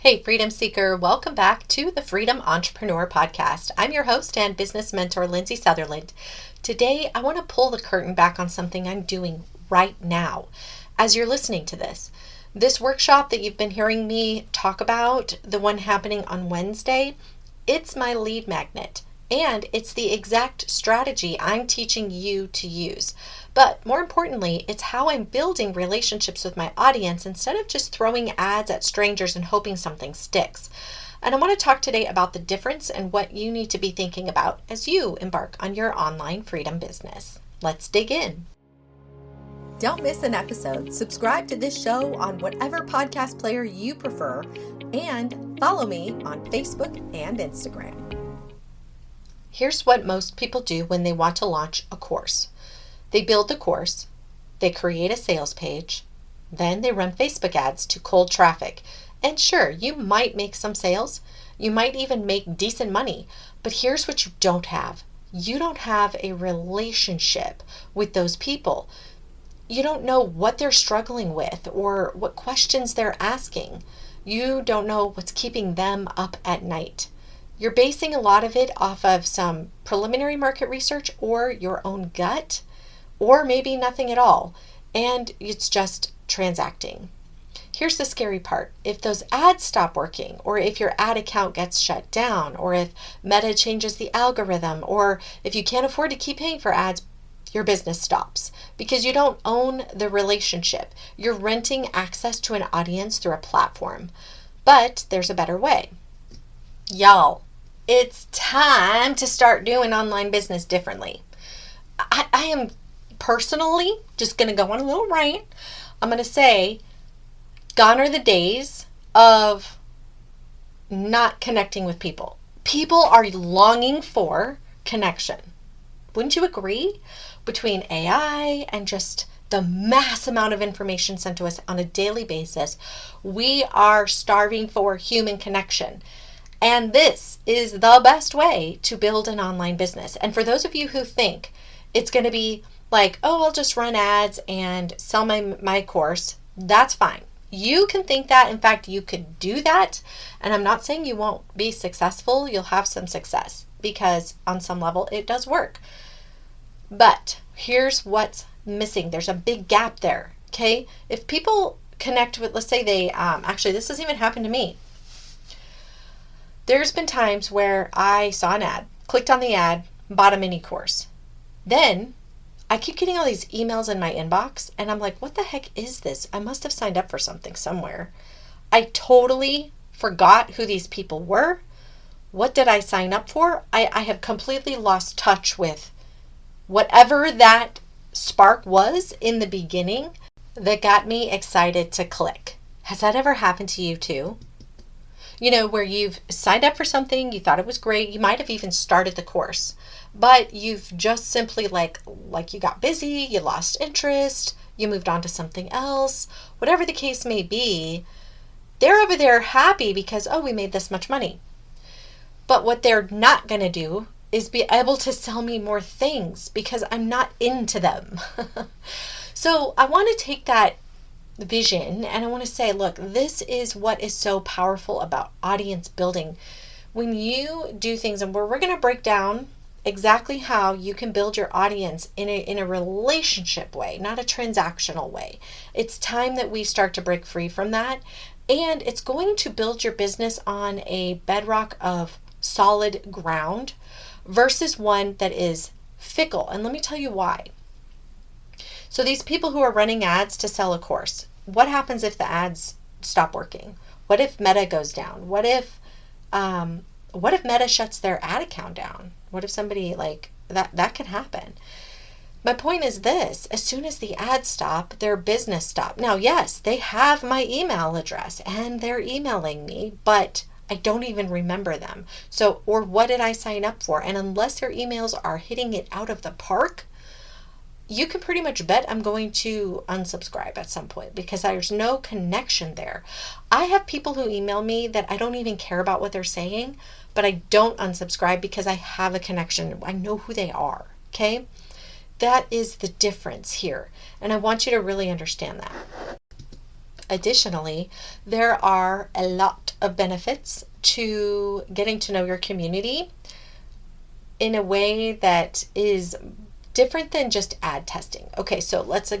Hey, Freedom Seeker, welcome back to the Freedom Entrepreneur Podcast. I'm your host and business mentor, Lindsay Sutherland. Today, I want to pull the curtain back on something I'm doing right now as you're listening to this. This workshop that you've been hearing me talk about, the one happening on Wednesday, it's my lead magnet. And it's the exact strategy I'm teaching you to use. But more importantly, it's how I'm building relationships with my audience instead of just throwing ads at strangers and hoping something sticks. And I want to talk today about the difference and what you need to be thinking about as you embark on your online freedom business. Let's dig in. Don't miss an episode. Subscribe to this show on whatever podcast player you prefer and follow me on Facebook and Instagram. Here's what most people do when they want to launch a course. They build the course, they create a sales page, then they run Facebook ads to cold traffic. And sure, you might make some sales, you might even make decent money, but here's what you don't have. You don't have a relationship with those people. You don't know what they're struggling with or what questions they're asking. You don't know what's keeping them up at night. You're basing a lot of it off of some preliminary market research or your own gut, or maybe nothing at all, and it's just transacting. Here's the scary part. If those ads stop working, or if your ad account gets shut down, or if Meta changes the algorithm, or if you can't afford to keep paying for ads, your business stops because you don't own the relationship. You're renting access to an audience through a platform. But there's a better way. Y'all, it's time to start doing online business differently. I am personally just going to go on a little rant. I'm going to say, gone are the days of not connecting with people. People are longing for connection. Wouldn't you agree? Between AI and just the mass amount of information sent to us on a daily basis, we are starving for human connection. And this is the best way to build an online business. And for those of you who think it's going to be like, oh, I'll just run ads and sell my course, that's fine. You can think that. In fact, you could do that. And I'm not saying you won't be successful. You'll have some success because on some level it does work. But here's what's missing. There's a big gap there. Okay. If people connect with, let's say they, actually, this has even happened to me. There's been times where I saw an ad, clicked on the ad, bought a mini course. Then I keep getting all these emails in my inbox and I'm like, what the heck is this? I must have signed up for something somewhere. I totally forgot who these people were. What did I sign up for? I have completely lost touch with whatever that spark was in the beginning that got me excited to click. Has that ever happened to you too? You know, where you've signed up for something, you thought it was great, you might have even started the course, but you've just simply like you got busy, you lost interest, you moved on to something else, whatever the case may be, they're over there happy because, oh, we made this much money. But what they're not going to do is be able to sell me more things because I'm not into them. So I want to take that vision and I want to say, look, this is what is so powerful about audience building. When you do things, and we're going to break down exactly how you can build your audience in a relationship way, not a transactional way. It's time that we start to break free from that, and it's going to build your business on a bedrock of solid ground versus one that is fickle. And let me tell you why. So these people who are running ads to sell a course, what happens if the ads stop working? What if Meta goes down? What if Meta shuts their ad account down? What if somebody like that can happen? My point is this, as soon as the ads stop, their business stops. Now, yes, they have my email address and they're emailing me, but I don't even remember them. So, or what did I sign up for? And unless their emails are hitting it out of the park, you can pretty much bet I'm going to unsubscribe at some point because there's no connection there. I have people who email me that I don't even care about what they're saying, but I don't unsubscribe because I have a connection. I know who they are, okay? That is the difference here. And I want you to really understand that. Additionally, there are a lot of benefits to getting to know your community in a way that is different than just ad testing. Okay, so let's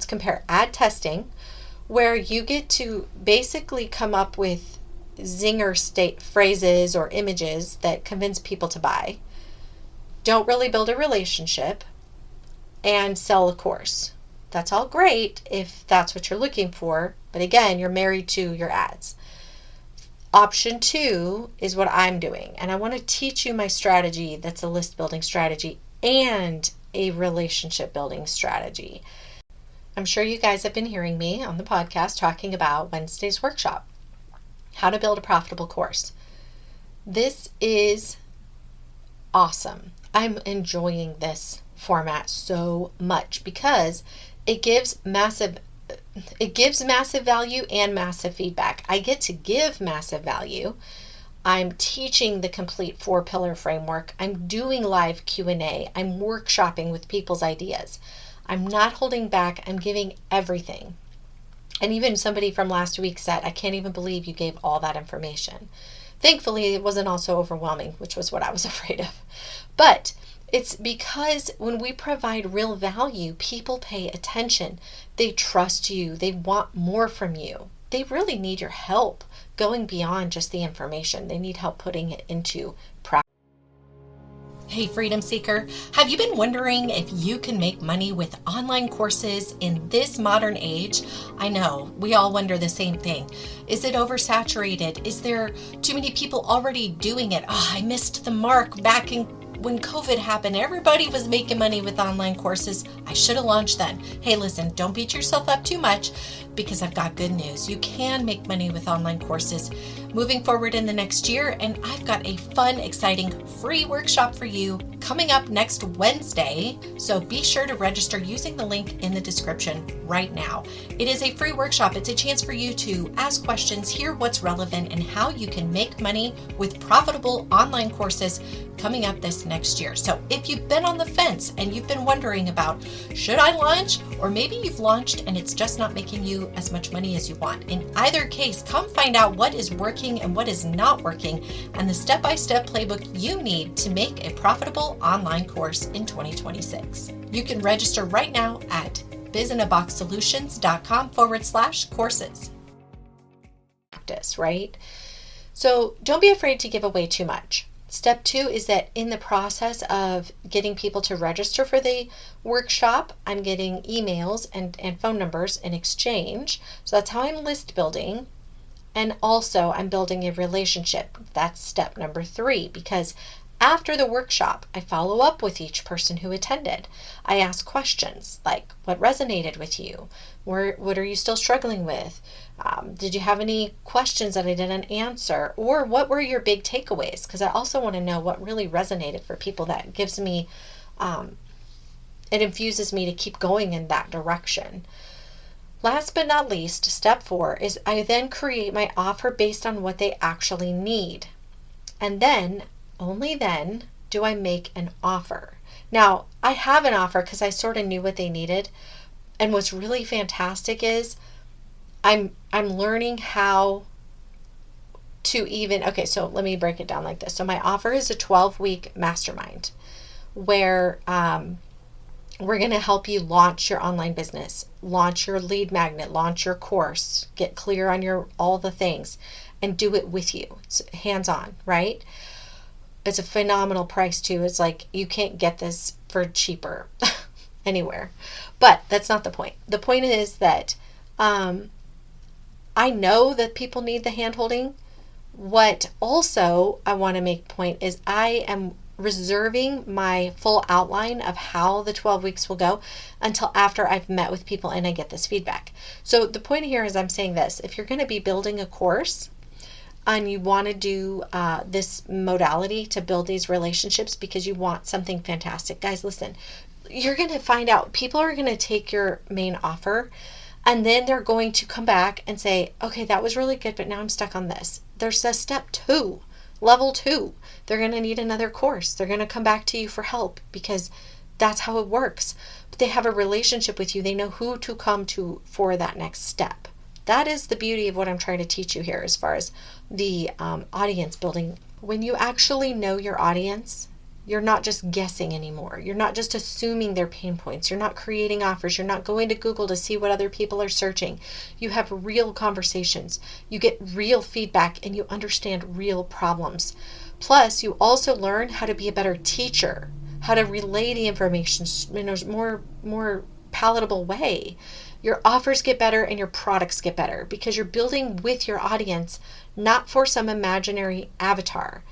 compare ad testing, where you get to basically come up with zinger state phrases or images that convince people to buy, don't really build a relationship, and sell a course. That's all great if that's what you're looking for, but again, you're married to your ads. Option 2 is what I'm doing, and I want to teach you my strategy that's a list building strategy and a relationship building strategy. I'm sure you guys have been hearing me on the podcast talking about Wednesday's workshop, how to build a profitable course. This is awesome. I'm enjoying this format so much because it gives massive value and massive feedback. I get to give massive value. I'm teaching the complete 4-pillar framework. I'm doing live Q&A. I'm workshopping with people's ideas. I'm not holding back. I'm giving everything. And even somebody from last week said, I can't even believe you gave all that information. Thankfully, it wasn't also overwhelming, which was what I was afraid of. But it's because when we provide real value, people pay attention. They trust you. They want more from you. They really need your help going beyond just the information. They need help putting it into practice. Hey, Freedom Seeker, have you been wondering if you can make money with online courses in this modern age? I know, we all wonder the same thing. Is it oversaturated? Is there too many people already doing it? Oh, I missed the mark back when COVID happened. Everybody was making money with online courses. I should have launched then. Hey, listen, don't beat yourself up too much, because I've got good news. You can make money with online courses moving forward in the next year, and I've got a fun, exciting free workshop for you coming up next Wednesday. So be sure to register using the link in the description right now. It is a free workshop. It's a chance for you to ask questions, hear what's relevant, and how you can make money with profitable online courses coming up this next year. So if you've been on the fence and you've been wondering about, should I launch? Or maybe you've launched and it's just not making you as much money as you want. In either case, come find out what is working and what is not working, and the step-by-step playbook you need to make a profitable online course in 2026. You can register right now at bizinaboxsolutions.com/courses. Practice, right? So don't be afraid to give away too much. Step 2 is that in the process of getting people to register for the workshop, I'm getting emails and phone numbers in exchange. So that's how I'm list building. And also I'm building a relationship. That's step number 3, because after the workshop, I follow up with each person who attended. I ask questions like, what resonated with you? What are you still struggling with? Did you have any questions that I didn't answer? Or what were your big takeaways? Because I also want to know what really resonated for people. That gives me, it infuses me to keep going in that direction. Last but not least, step 4 is I then create my offer based on what they actually need. And then, only then, do I make an offer. Now, I have an offer because I sort of knew what they needed. And what's really fantastic is I'm learning how to okay, so let me break it down like this. So my offer is a 12-week mastermind where we're going to help you launch your online business, launch your lead magnet, launch your course, get clear on all the things, and do it with you. It's hands-on, right? It's a phenomenal price too. It's like you can't get this for cheaper anywhere. But that's not the point. The point is that I know that people need the hand-holding. What also I want to make point is I am reserving my full outline of how the 12 weeks will go until after I've met with people and I get this feedback. So the point here is I'm saying this: if you're going to be building a course and you want to do this modality to build these relationships because you want something fantastic, guys, listen, you're going to find out people are going to take your main offer and then they're going to come back and say, okay, that was really good, but now I'm stuck on this. There's a step 2, level 2. They're going to need another course. They're going to come back to you for help because that's how it works. But they have a relationship with you. They know who to come to for that next step. That is the beauty of what I'm trying to teach you here as far as the audience building. When you actually know your audience, you're not just guessing anymore. You're not just assuming their pain points. You're not creating offers. You're not going to Google to see what other people are searching. You have real conversations. You get real feedback and you understand real problems. Plus, you also learn how to be a better teacher, how to relay the information in a more palatable way. Your offers get better and your products get better because you're building with your audience, not for some imaginary avatar.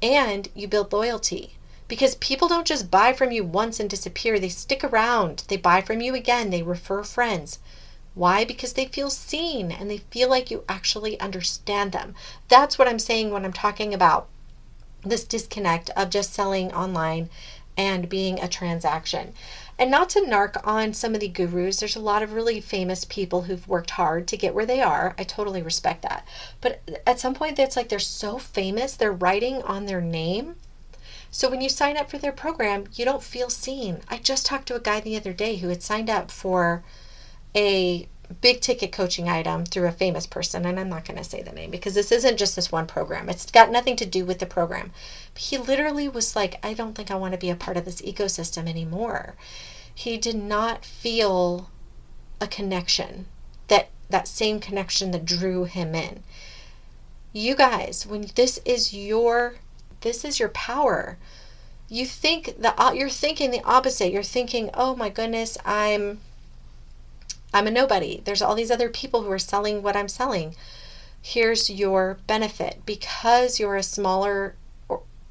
And you build loyalty because people don't just buy from you once and disappear. They stick around. They buy from you again. They refer friends. Why? Because they feel seen and they feel like you actually understand them. That's what I'm saying when I'm talking about this disconnect of just selling online and being a transaction. And not to narc on some of the gurus, there's a lot of really famous people who've worked hard to get where they are. I totally respect that. But at some point, it's like they're so famous, they're writing on their name. So when you sign up for their program, you don't feel seen. I just talked to a guy the other day who had signed up for a big ticket coaching item through a famous person, and I'm not going to say the name because this isn't just this one program. It's got nothing to do with the program. But he literally was like, I don't think I want to be a part of this ecosystem anymore. He did not feel a connection, that same connection that drew him in. You guys, when this is your power. You're thinking the opposite. You're thinking, oh my goodness, I'm a nobody. There's all these other people who are selling what I'm selling. Here's your benefit. Because you're a smaller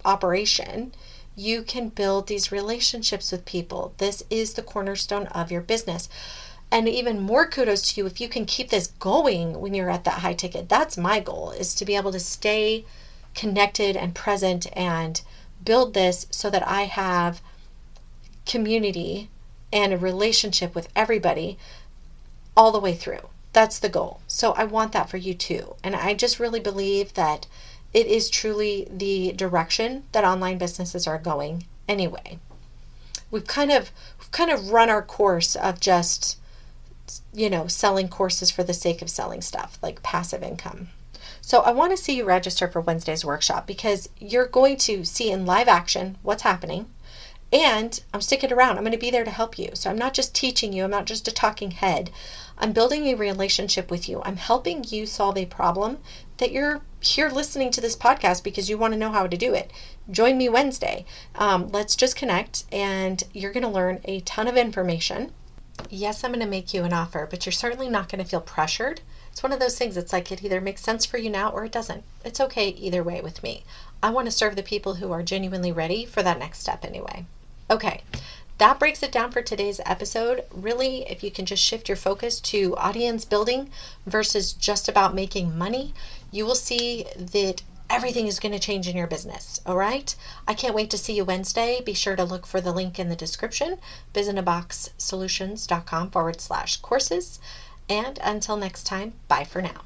operation, you can build these relationships with people. This is the cornerstone of your business. And even more kudos to you if you can keep this going when you're at that high ticket. That's my goal, is to be able to stay connected and present and build this so that I have community and a relationship with everybody all the way through. That's the goal. So I want that for you too. And I just really believe that it is truly the direction that online businesses are going anyway. We've kind of run our course of just, selling courses for the sake of selling stuff, like passive income. So I want to see you register for Wednesday's workshop because you're going to see in live action what's happening. And I'm sticking around. I'm going to be there to help you. So I'm not just teaching you. I'm not just a talking head. I'm building a relationship with you. I'm helping you solve a problem that you're here listening to this podcast because you want to know how to do it. Join me Wednesday. Let's just connect and you're going to learn a ton of information. Yes, I'm going to make you an offer, but you're certainly not going to feel pressured. It's one of those things. It's like it either makes sense for you now or it doesn't. It's okay either way with me. I want to serve the people who are genuinely ready for that next step anyway. Okay, that breaks it down for today's episode. Really, if you can just shift your focus to audience building versus just about making money, you will see that everything is going to change in your business. All right. I can't wait to see you Wednesday. Be sure to look for the link in the description, bizinaboxsolutions.com/courses. And until next time, bye for now.